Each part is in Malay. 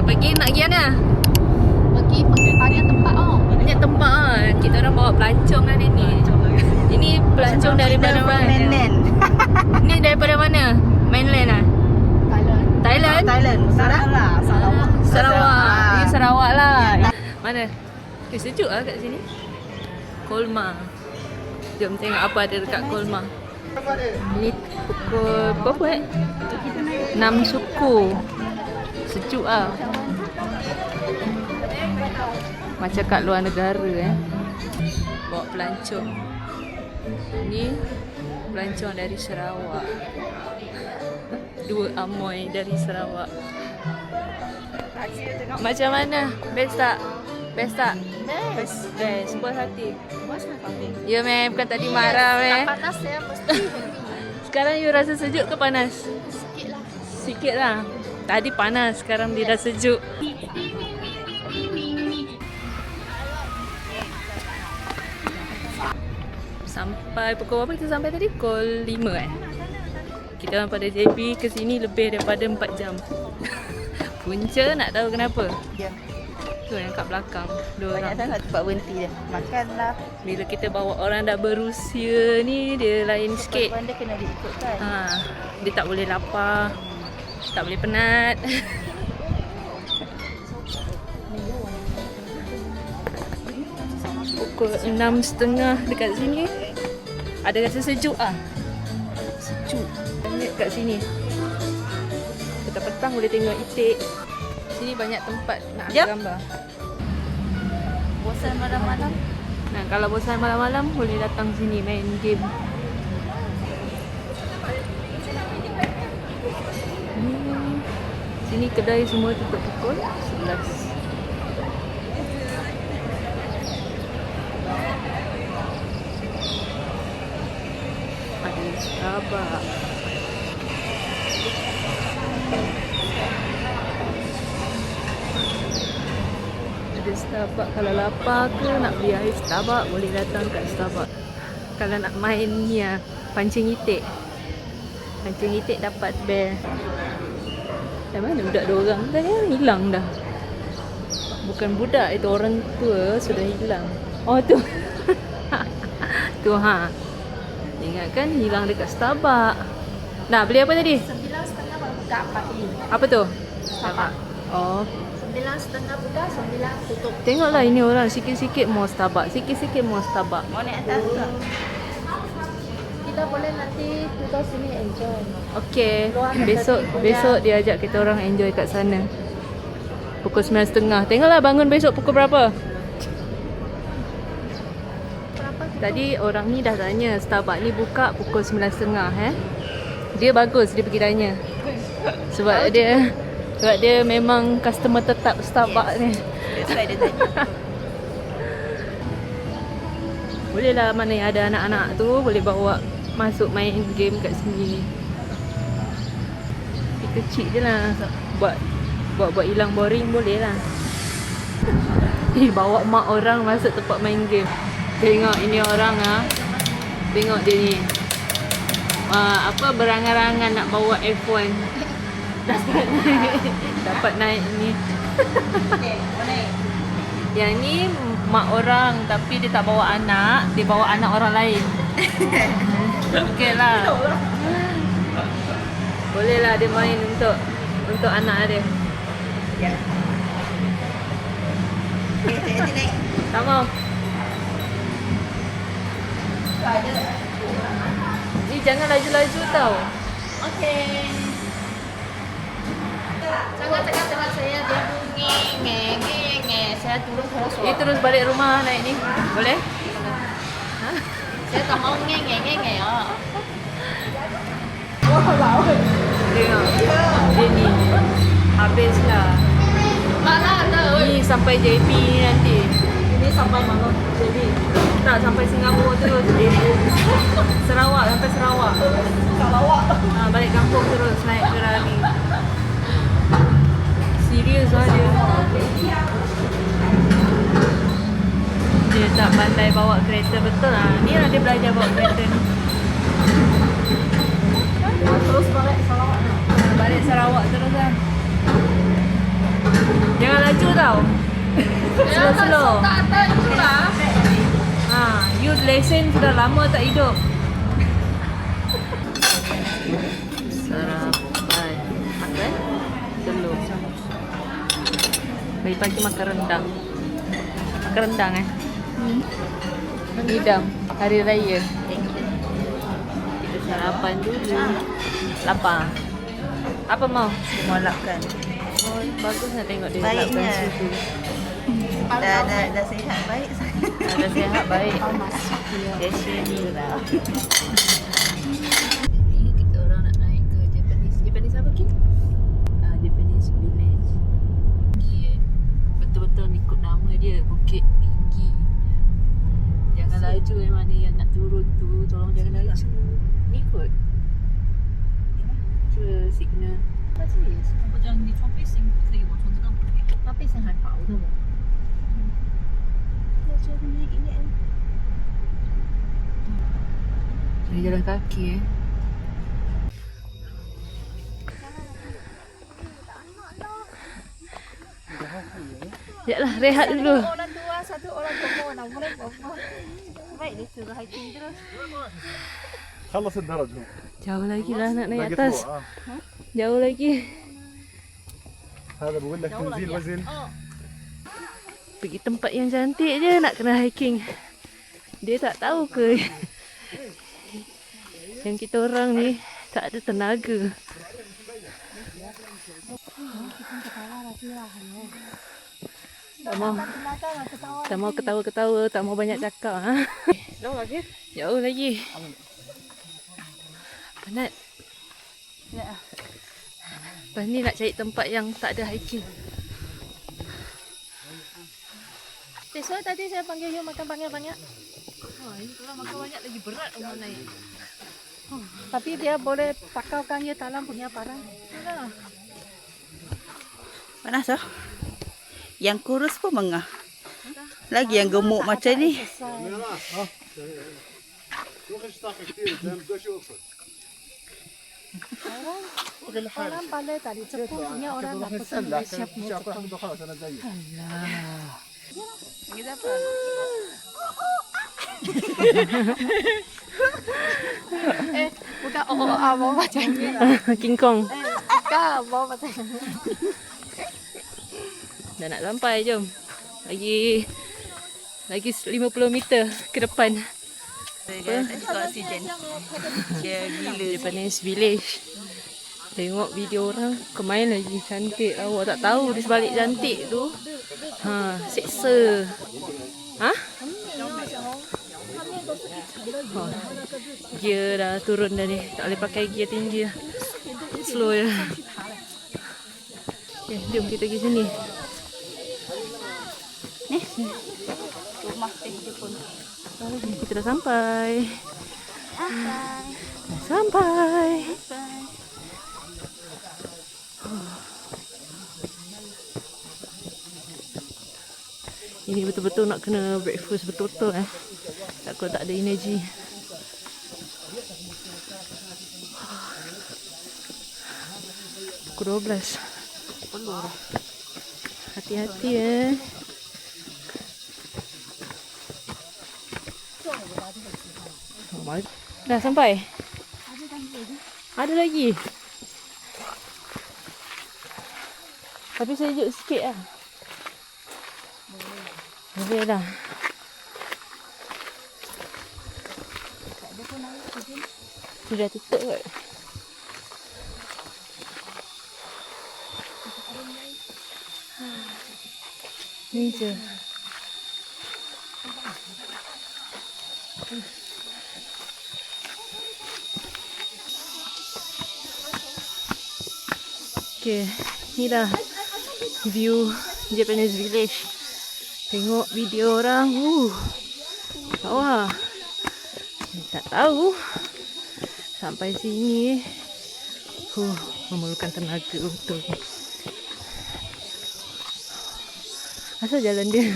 Pergi nak pergi mana? Pergi panggil tempat Banyak tempat ah. Kita orang bawa pelancong hari ni. Ini pelancong daripada mana? Mainland. Ni daripada mana? Mainland ah? Thailand? Thailand. Sarawak. Sarawak. Ini Sarawak lah. Mana? Sejuk lah kat sini. Kolma. Jom tengok apa ada dekat Kolma. Ni pukul berapa 6 suku. Sejuk lah. Macam kat luar negara bawa pelancong. Ni pelancong dari Sarawak. Dua amoy dari Sarawak. Macam mana? Best tak? Best tak? Best. Best. Puas hati. Ya meh, bukan tadi marah meh. panas ya mesti. Sekarang you rasa sejuk ke panas? Sikit lah. Tadi panas, sekarang dia dah sejuk. Sampai pukul berapa kita sampai tadi? Pukul 5 Kita orang pada JB ke sini lebih daripada 4 jam. Punca nak tahu kenapa? Ya. Tu yang kat belakang. Dua Banyak orang. sangat tempat berhenti dia. Makan lah. Bila kita bawa orang dah berusia ni, dia lain sikit. Dia kena diikutkan. Dia tak boleh lapar, tak boleh penat. Pukul 6.30 dekat sini. Ada rasa sejuk ah. Sejuk. Banyak kat sini. Petang-petang boleh tengok itik. Sini banyak tempat nak ambil gambar. Bosan malam-malam. Nah, kalau bosan malam-malam boleh datang sini main game. Sini kedai semua tutup pukul 11. Ada Starbucks. Ada Starbucks. Kalau lapar ke nak beli air Starbucks, boleh datang kat Starbucks. Kalau nak main ni lah, pancing itik. Pancing itik dapat bel. Dah mana budak dua orang? Dah hilang dah. Bukan budak, itu orang tua sudah hilang. Oh tu. Tu ha. Ingatkan hilang dekat Starbucks. Nah, beli apa tadi? 9.30 baru buka pagi. Apa tu? Starbucks. Oh. 9.30 buka, 9 tutup. Tengoklah ini orang sikit-sikit mau Starbucks. Sikit-sikit mau Starbucks. Mau naik atas tak? Kita boleh nanti duduk sini enjoy. Okey. Besok dia ajak kita orang enjoy kat sana. Pukul 9.30. Tengoklah bangun besok pukul berapa? Tadi orang ni dah tanya Starbucks ni buka pukul 9.30 Dia bagus dia pergi tanya. Sebab dia memang customer tetap Starbucks ni. That's why dia tanya. Boleh lah mana yang ada anak-anak tu boleh bawa masuk main game kat sini. Kecil je lah. Buat hilang boring boleh lah. Bawa mak orang masuk tempat main game. Tengok ini orang ah. Tengok dia ni. Berangan-angan nak bawa F1. Dapat naik ni. Yang ni mak orang tapi dia tak bawa anak, dia bawa anak orang lain. Okey lah. Boleh lah dia main untuk anak dia. Ya. Nanti naik. Tak mau. Ni jangan laju-laju tau. Okey. Jangan cakap dengan saya, dia bunyi nge. Saya turun terus. Ni terus balik rumah naik ni. Boleh? Saya tak mau nge. Tengok. Dia ni. Habislah. Mana ada? Ni sampai JB ni nanti. Ini sampai mana? JB. Tak, sampai Singapura terus. JB. Sarawak, sampai Sarawak. Balik kampung terus naik Ferrari. Serius lah dia. Dia tak pandai bawa kereta betul lah. Ni lah dia belajar bawa kereta ni. Terus balik Sarawak. Balik Sarawak terus lah. tau. Slow-slow. Tak ada itulah. You lesen sudah lama tak hidup. Sarapan. Makan telur. Pagi-pagi makan rendang. Makan rendang Hidam hari raya. Kita sarapan dulu. Lapar. Apa mau? Semua lapkan. Oh, bagus nak tengok dia Baiknya. lapkan susu. Dah sihat baik. Ada sihat baik. Syirah. Kita orang nak naik ke Japanese apa Kin? Japanese Village. Tinggi betul-betul ikut nama dia, Bukit Tinggi. Jangan laju mana yang nak turun tu, tolong jangan laju. Ni kot. Ke signal. Apa sih? 我觉得你从北京可以，我从这个不可以。那北京还高的嘛。 Dia jalan kaki Sekejaplah, rehat dulu. Orang tua, satu orang bomo, nak boleh bomo. Baik, dia suruh hiking terus. خلص الدرج هو Jauh lagi lah nak naik باقي atas. طلوع Jauh lagi. هذا بقول لك تنزيل وزن Pergi tempat yang cantik je nak kena hiking. Dia tak tahu ke yang kita orang ni tak ada tenaga. Tak mau ketawa-ketawa, tak mau banyak cakap. Jauh lagi? Jauh lagi. Penat. Lepas ni nak cari tempat yang tak ada hiking. So tadi saya panggil you makan banyak-banyak. Ini kalau makan banyak lagi berat orang naik. Tapi dia boleh pakaukan you dalam punya barang. Panas oh? Yang kurus pun mengah. Lagi yang gemuk macam ni. Orang balai tadi Jepun punya orang nak pesan dia siap ni Jepun. Kita apa? Bukan mau macam ni. King Kong. Bukan mau macam ni. Dah nak sampai, jom. Lagi 50 meter ke depan. Dia tak cukup oksigen. Dia gila. Japanese Village. Tengok video orang kemain lagi cantik. Awak tak tahu di sebalik cantik tu. Seksa. Gear dah turun dah ni. Tak boleh pakai gear tinggi lah. Slow je. Okay, jom kita pergi sini. Rumah teh Jepun. Kita dah sampai. Dah sampai. Ini betul-betul nak kena breakfast betul-betul Takut tak ada energi. Pukul 12. Hati-hati Dah sampai? Ada lagi. Tapi sejuk sikit lah. Boleh dah. Sudah tutup kot. Ni je. Okay, ni dah view Japanese Village. Tengok video orang. Bawah. Tak tahu. Sampai sini. Memerlukan tenaga betul. Asal jalan dia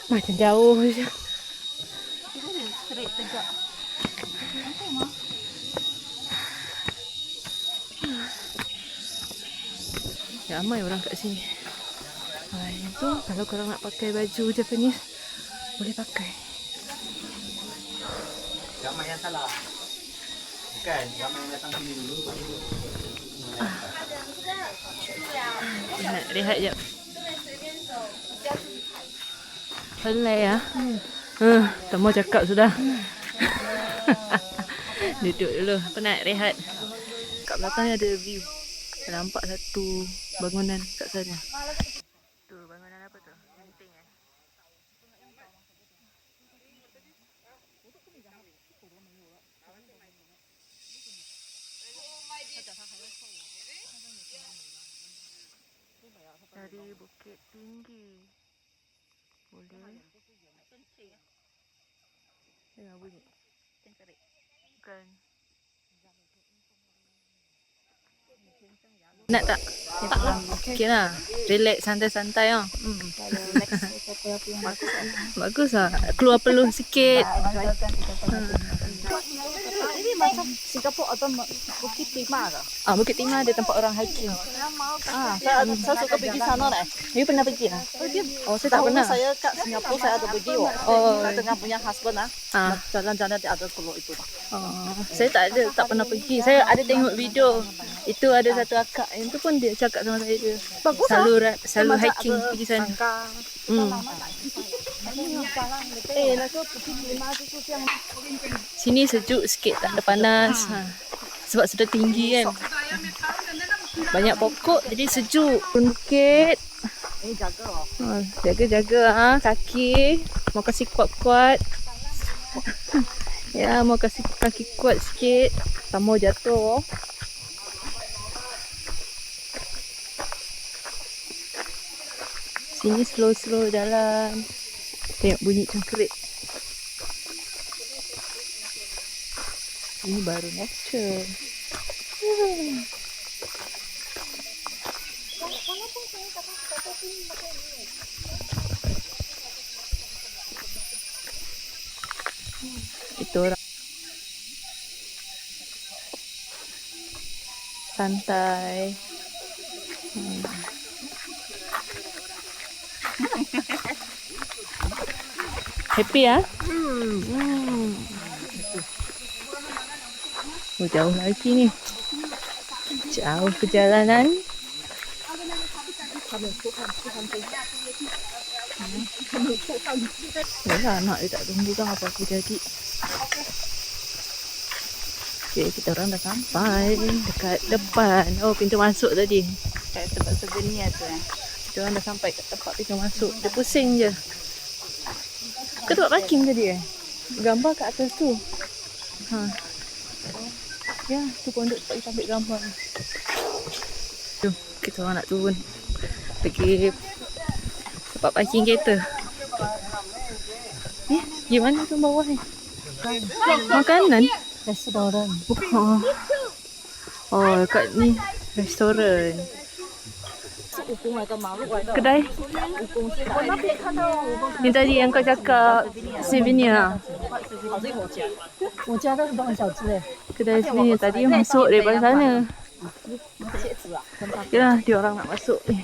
macam jauh je. Straight tegak. Ramai orang kat sini. Itu kalau korang nak pakai baju Japanese, boleh pakai. Ramai yang salah. Bukan, ramai yang datang sini dulu. Nak rehat jap. Pelai ya. Tak mau cakap sudah. Duduk dulu, penat rehat. Kat belakang ni ada view. Nampak satu bangunan kat sana. Tu bangunan apa tu? Genting eh. Dari Bukit Tinggi. Boleh. Dengar bunyi. Bukan. Nak tak? Okay lah. Relax, santai-santai lah. Bagus lah. Keluar peluh sikit. Ini macam Singapura atau Bukit Timah ke? Bukit Timah ada tempat orang hiking. Saya suka pergi sana deh. You pernah pergi lah? Oh, saya tak Dahulu pernah. saya kat Singapura saya ada pergi Oh. Saya dengan punya husband jalan-jalan di ada keluar itu. Saya tak pernah pergi. Saya ada tengok video. Itu ada satu akak. Yang tu pun dia cakap sama saya. Dia Bagus selalu hiking pergi sana. Sini sejuk sikit, tak ada panas. Sebab sudah tinggi kan. Banyak pokok jadi sejuk. Bukit. Jaga-jaga kaki. Mau kasih kuat-kuat. Ya, mau kasih kaki kuat sikit. Tak mau jatuh. Sini slow-slow jalan. Tengok bunyi cengkerik. Ini baru nature. Itu orang santai. Happy ya? Oh, jauh lagi ni. Jauh perjalanan. Yalah, anak dia tak tunggu kan apa-apa jadi. Okay, kita orang dah sampai dekat depan. Oh, pintu masuk tadi. Kayak tempat souvenir tu Kita orang dah sampai kat tempat pintu masuk. Dia pusing je. Ke tempat parking tadi Gambar kat atas tu. Ya, tu pondok tempat kita ambil gambar ni. Jom, kita orang nak turun. Pergi tempat parking kereta. Gimana tu bawah ni? Makanan? Restoran. Oh, kat ni restoran. Kedai? Ni tadi yang kau cakap souvenir. Kedai souvenir tadi masuk daripada sana. Yalah, dia orang nak masuk ni.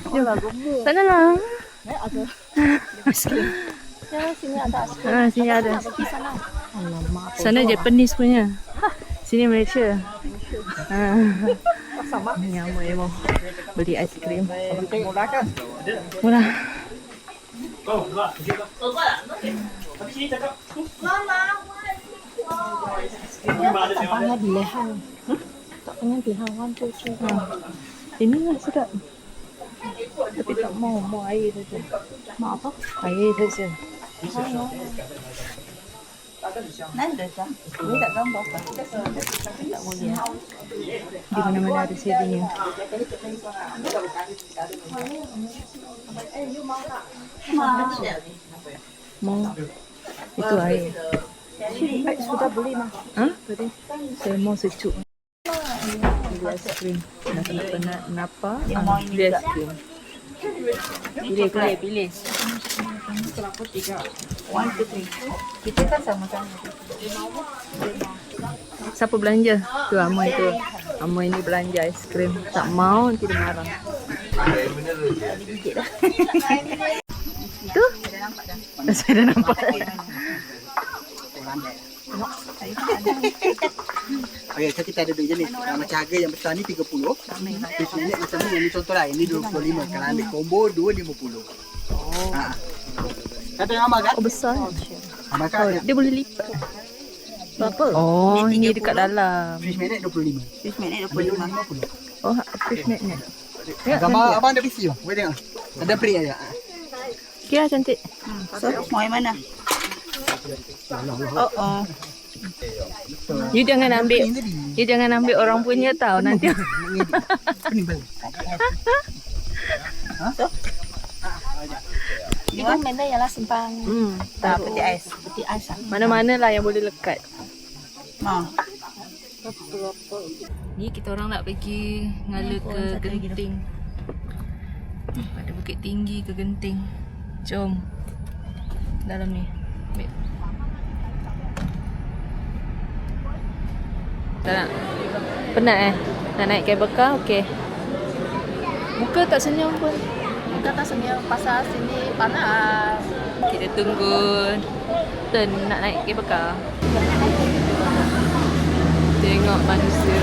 Jom. Sana lah. Sini ada. Sana Japanese punya. Sini Malaysia. Nyamuk mau beli aiskrim. Murah. Tampaknya bilehan. Tampaknya bilehan tu. Ini lah sedap. Tapi tak mau air saja. Mau apa? Air saja. Nanda sah. Ini tak gambar apa? Tak boleh. Di mana-mana ada savingnya. Mau. Itu air. Sudah beli mah. Tadi saya mau sejuk. Beli aiskrim. Nak penat kenapa? Beli aiskrim. Pilih. 1, 2, 3. Kita kan sama-sama. Siapa belanja? Tu Amoy tu. Amoy ni belanja aiskrim. Tak mau nanti dia marah. Tu. Saya dah nampak. Okey, so kita ada dua jenis. Macam harga yang besar ni 30. Fish fillet macam ni, yang ni contoh lah. Yang ni 25. Kalau ambil combo 250. Oh. Ha. Kata yang amal kan? Oh, besar. Amal kan? Dia boleh lipat. Berapa? Oh, ini dekat dalam. Fish magnet 25. Fish magnet Ambil 25. 50. Oh, fish magnet. Gambar abang ada PC tu. Boleh tengok. Ada print aja. Kira cantik. So, mau yang mana? Oh. You jangan ambil. You jangan ambil orang punya tau nanti. Ni balik. Itu mana ialah simpan Tak, peti ais. peti ais. Mana-mana lah yang boleh lekat. Ha. Ni kita orang nak pergi ngala ke Genting. Pada Bukit Tinggi ke Genting. Jom. Dalam ni. Ambil. Tak nak? Penat Nak naik kabel car? Okey. Muka tak senyum pun. Kata senyum pasal sini panas. Kita tunggu turn nak naik kabel car. Tengok manusia.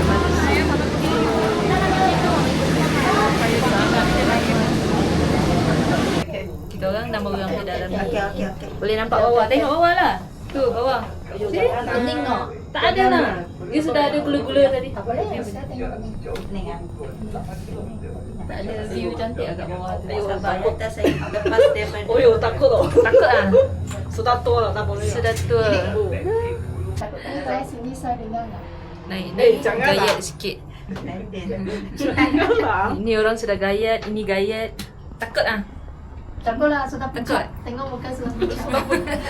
Kita orang dah orang ke dalam ni. Okey. Boleh nampak bawah. Tengok bawah lah. Tu bawah. Tengok. Tak ada lah. Dia sudah ada gula-gula tadi. Tak boleh. Saya tengok. Tak ada view cantik agak bawah tu. Sabar, lepas saya lepas daripada Oh yo, takut tau. Takut ah. Sudah tua lah, tak boleh. Sudah tua. Saya sini saya dengar. Naik gayat sikit. Ini orang sudah gayat, ini gayat. Takut ah. Takutlah sudah pucat. Takut. Tengok muka sudah pucat.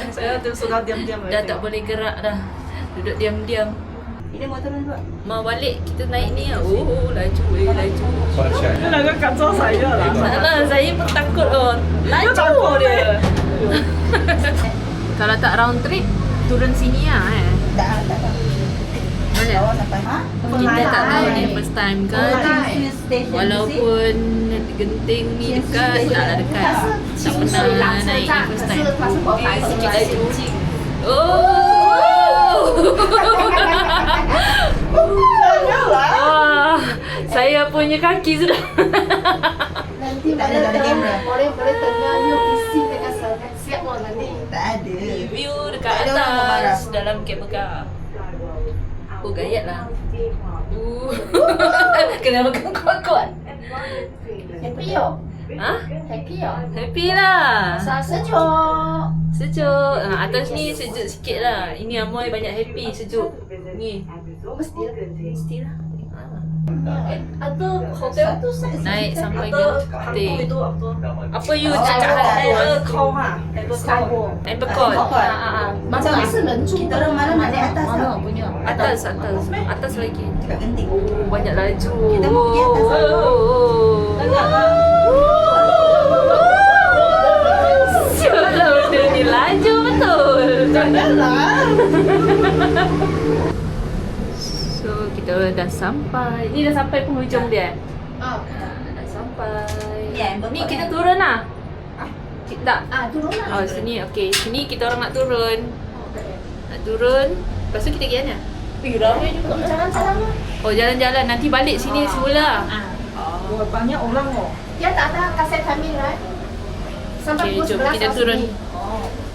saya tu sudah diam-diam. Dah tak boleh gerak dah. Duduk diam-diam. Ini motor ni buat. Mau balik kita naik ni ah. Oh, laju laju. Nak kacau saya lah. Salah, saya pun takut oh. Laju dia. Kalau tak round trip, turun sini lah Tak. Mana? Bawa sampai. Ha? Kita tak tahu ni first time kan. Walaupun Genting ni dekat, taklah dekat. Tak pernah naik ni first time. Sikit laju. Wah, saya punya kaki sudah. Nanti boleh tengah you bising dengan saya. Siap lah nanti. Tak ada. View dekat Tak ada orang marah. atas dalam kabel car. Oh, gayat lah. Kenapa kau kuat-kuat? Happy yo. Ha? Happy yo. Happy lah. Pasal sejuk. Sejuk. Atas ni sejuk sikit lah. Ini Amoy banyak happy, sejuk. Ni. Mestilah. Atau hotel tu saya Naik sampai Genting. Apa you cakap Kau ha. Skywalk. Ambercon. Macam rasa lencu. Kita orang mana nak naik atas Mana tau. punya? Atas lagi. Kat Genting. Oh, banyak laju. Kita mau pergi atas lah. Siapa lah benda ni laju betul. Janganlah. So kita dah sampai. Ni dah sampai penghujung dia. Ah, Dah sampai. Ya, betul. Ni kita turun lah. Tak. turun lah. Oh sini okey. Sini kita orang nak turun. Nak turun. Lepas tu kita pergi mana? Ramai juga. Jalan-jalan lah. Oh jalan-jalan. Nanti balik sini semula. Banyak orang kok. Dia tak ada kaset kami right? Sampai Okey, pukul jom 11 kita kat turun. sini.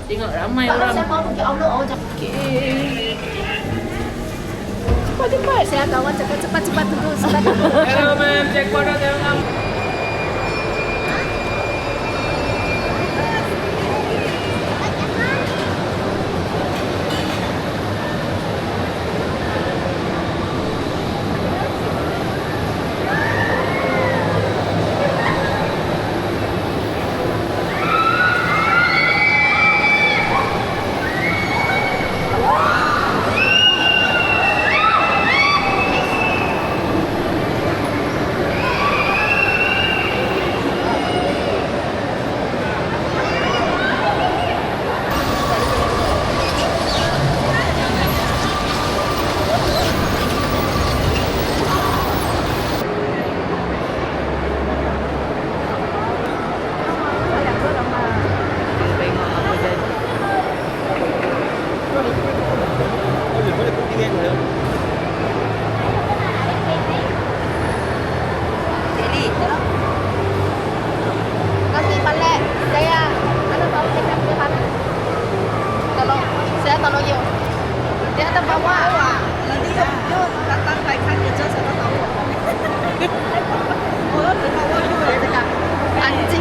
Tengok ramai Kalau orang. saya mau pergi Allah, Okey. cepat. Saya kawan cakap cepat duduk. Cepat duduk. Hello ma'am, check kono tengok.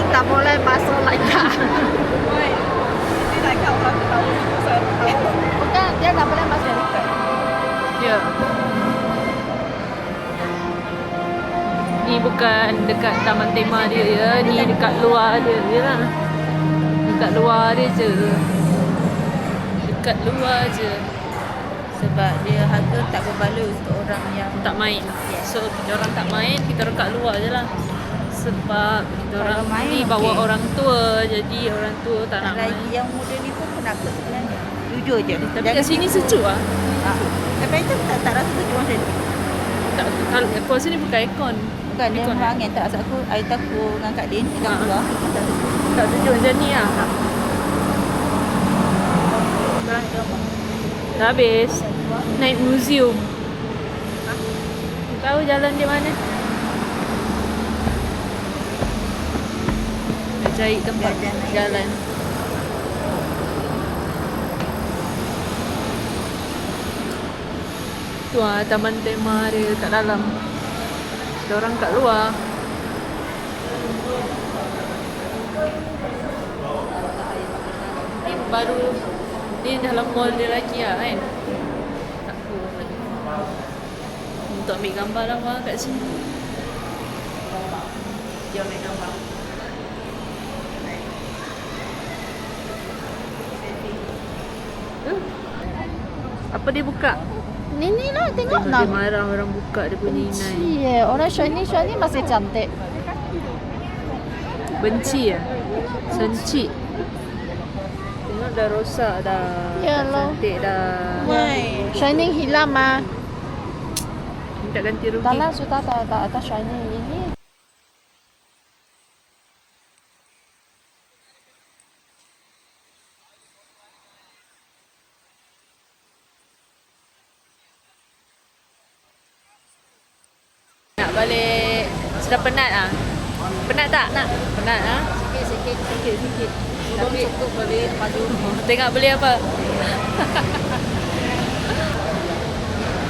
tak boleh masuk Laika. Ini nak kat orang tahu saya tahu. Bukan, dia tak boleh masuk. Ya. Ni bukan dekat taman tema dia ya. Ni dekat luar dia je lah. Dekat luar dia je. Dekat luar je. Sebab dia harga tak berbaloi untuk orang yang Tak main. So kita orang tak main, kita orang kat luar je lah. Sebab kita orang Kalau main, ni bawa okey. orang tua. Jadi orang tua tak nak lagi main. yang muda ni pun penakut sebenarnya. Jujur je. Tapi kat sini sejuk lah. Tapi itu tak rasa sejuk macam ni. Tak, kalau aku rasa ni bukan aircon. Bukan dia Aircon, angin tak rasa aku. Air takut dengan Kak Din kat Ha. luar. Tak sejuk macam ni lah. Dah habis. Naik museum. Tahu jalan di mana? Nak cari tempat jalan. Tu lah taman tema dia kat dalam. Ada orang kat luar. Ni baru ni dalam mall dia lagi lah kan. Tak tahu lagi. Untuk ambil gambar lama kat sini. Dia ambil gambar. Apa dia buka? Ni lah, tengok Dia nak. marah orang buka dia punya inai. Iya, orang shiny masih cantik. Benci ya? Senci. Tengok dah rosak dah. Yalah. Cantik dah. Why? Shining hilang mah. Minta ganti rugi. Dalam sudah tak ada shining ini. Nak balik. Sudah penat ah? Penat tak? Nak. Penat ah? Sikit. Tapi cukup balik maju. Tengok beli apa?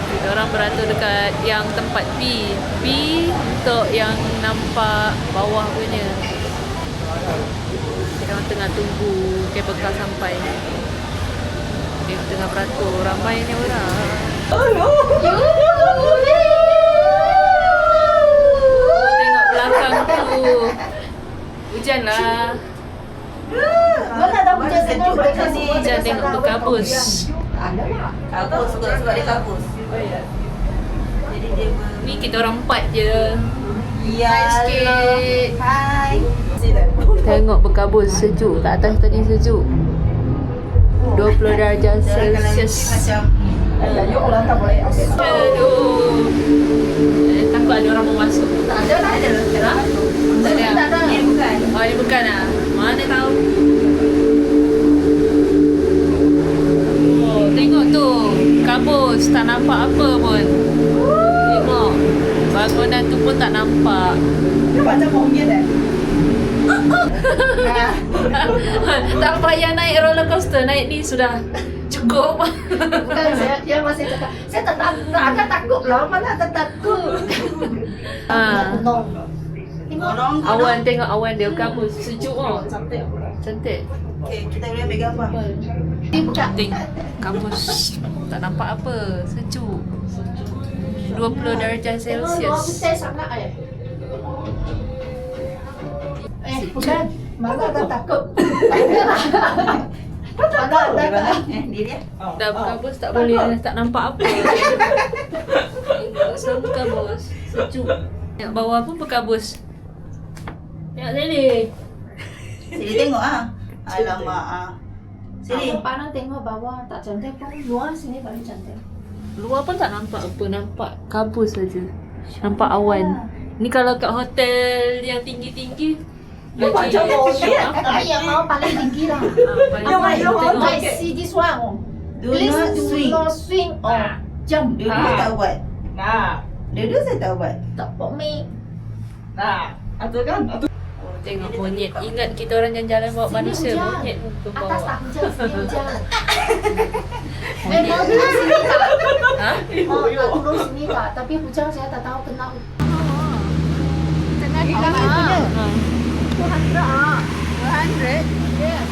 Kita orang beratur dekat yang tempat B. B untuk yang nampak bawah punya. Kita orang tengah tunggu kabel car sampai. Dia tengah beratur. Ramainya orang. Tengok belakang tu. Hujan lah. Mana ada hujan tengok mereka semua. Hujan tengok berkabus. Kabus sebab dia kabus. Jadi dia Ni kita orang 4 je. Ya. Hai sikit. Hai. Tengok berkabus sejuk. Kat atas tadi sejuk. 20 darjah Celsius. Macam orang tak boleh. Aduh. Takut ada orang mau masuk. Tak ada lah. Ada lah. Tak ada. ni bukan. Oh, ni bukan lah. Mana tahu. Oh, tengok tu. Kabus. Tak nampak apa pun. Tengok. Bangunan tu pun tak nampak. Dia macam monyet Tak payah naik roller coaster. Naik ni sudah cukup. Bukan dia masih cakap. Saya tak ada takut lah. Mana ada takut. Ah. Tengok. Awan, tengok awan dia kabus. Sejuk oh. Cantik. Okay, kita boleh ambil gambar. Ini bukan. Tengok kabus. Tak nampak apa. Sejuk. 20 darjah Celsius. Saya sangat ayah. Bukan. Mana ada takut. Mana ada takut. Dia. Dah berkabus tak boleh. Tak nampak apa. Tengok semua berkabus. Sejuk. Tengok bawah pun berkabus. Tengok sini. Sini tengok ah. Alamak ah. Sini. Panas tengok bawah tak cantik pun. Luar sini paling cantik. Luar pun tak nampak apa. Nampak kabus saja. Nampak awan. Ni kalau kat hotel yang tinggi-tinggi. Macam monyet. Tapi yang mau paling tinggi lah. Tengok. I see this one. Do not swing. not swing or jump. Dulu saya tak buat. Dulu saya tak buat. Tak pokok Tengok monyet. Ingat kita orang yang jalan bawa manusia. Monyet pun bawa. Atas tak hujan, sini hujan. Mau turun sini tak? Ha? Mau nak turun sini tak? Tapi hujan saya tak tahu kena. Tengah hilang Ha.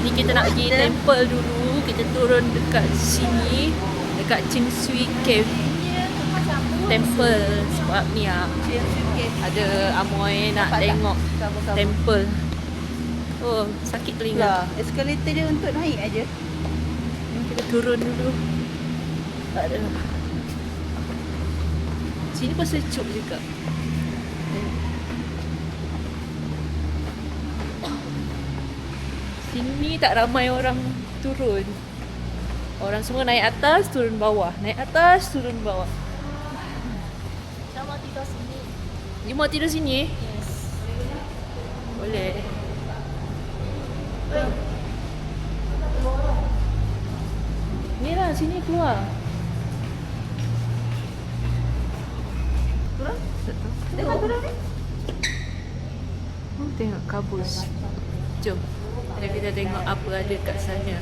Ni kita nak pergi temple dulu. Kita turun dekat sini, dekat Ching Sui Cave Temple. Sebab ni ada Amoy nak tengok temple. Oh, sakit telinga. Lah, eskalator dia untuk naik aja. Kita turun dulu. Tak ada. Sini pun sejuk juga. Sini tak ramai orang turun. Orang semua naik atas, turun bawah. Naik atas, turun bawah. Sama tidur sini. You mau tidur sini? Yes. Boleh. Ni lah, sini keluar. Turun? Tengok turun ni. Tengok kabus. Jom. Kita tengok apa ada kat sana.